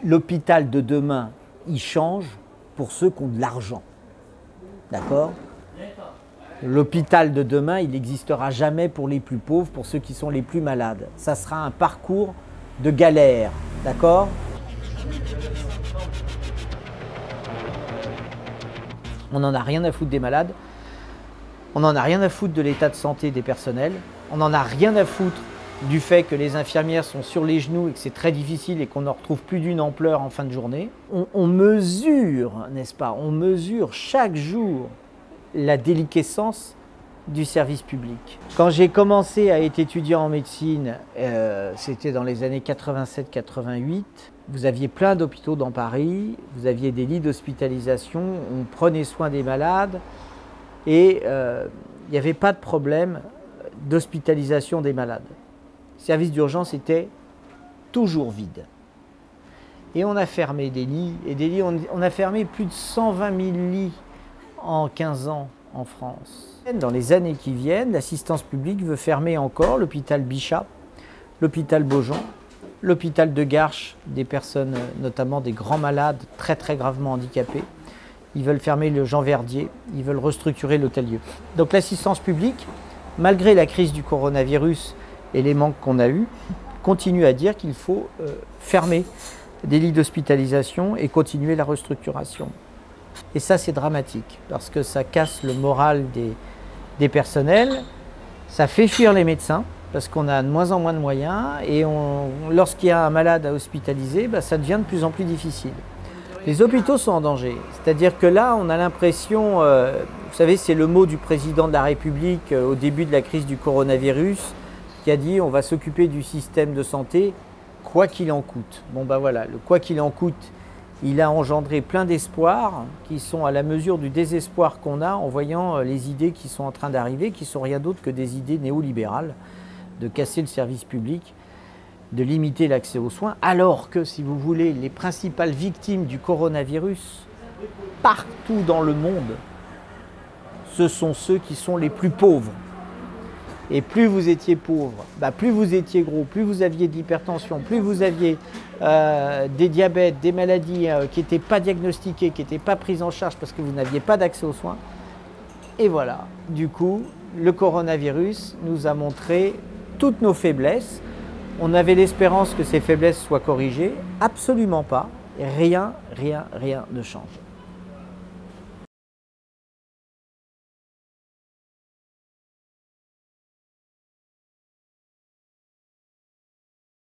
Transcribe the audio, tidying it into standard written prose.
L'hôpital de demain, il change pour ceux qui ont de l'argent. D'accord ? L'hôpital de demain, il n'existera jamais pour les plus pauvres, pour ceux qui sont les plus malades. Ça sera un parcours de galère. D'accord ? On n'en a rien à foutre des malades. On n'en a rien à foutre de l'état de santé des personnels. On n'en a rien à foutre du fait que les infirmières sont sur les genoux et que c'est très difficile et qu'on n'en retrouve plus d'une ampleur en fin de journée. On mesure, n'est-ce pas, on mesure chaque jour la déliquescence du service public. Quand j'ai commencé à être étudiant en médecine, c'était dans les années 87-88, vous aviez plein d'hôpitaux dans Paris, vous aviez des lits d'hospitalisation, on prenait soin des malades et il n'y avait pas de problème d'hospitalisation des malades. Le service d'urgence était toujours vide. Et on a fermé des lits, et des lits, on a fermé plus de 120 000 lits en 15 ans en France. Dans les années qui viennent, l'assistance publique veut fermer encore l'hôpital Bichat, l'hôpital Beaujon, l'hôpital de Garches, des personnes, notamment des grands malades très très gravement handicapés. Ils veulent fermer le Jean Verdier, ils veulent restructurer l'Hôtel-Dieu. Donc l'assistance publique, malgré la crise du coronavirus et les manques qu'on a eus, continue à dire qu'il faut fermer des lits d'hospitalisation et continuer la restructuration. Et ça, c'est dramatique, parce que ça casse le moral des personnels, ça fait fuir les médecins, parce qu'on a de moins en moins de moyens, et lorsqu'il y a un malade à hospitaliser, ça devient de plus en plus difficile. Les hôpitaux sont en danger, c'est-à-dire que là, on a l'impression, vous savez, c'est le mot du président de la République au début de la crise du coronavirus, qui a dit on va s'occuper du système de santé quoi qu'il en coûte. Bon ben voilà, le quoi qu'il en coûte, il a engendré plein d'espoirs qui sont à la mesure du désespoir qu'on a en voyant les idées qui sont en train d'arriver, qui sont rien d'autre que des idées néolibérales, de casser le service public, de limiter l'accès aux soins, alors que, si vous voulez, les principales victimes du coronavirus, partout dans le monde, ce sont ceux qui sont les plus pauvres. Et plus vous étiez pauvre, plus vous étiez gros, plus vous aviez de l'hypertension, plus vous aviez des diabètes, des maladies qui n'étaient pas diagnostiquées, qui n'étaient pas prises en charge parce que vous n'aviez pas d'accès aux soins. Et voilà, du coup, le coronavirus nous a montré toutes nos faiblesses. On avait l'espérance que ces faiblesses soient corrigées. Absolument pas. Rien ne change.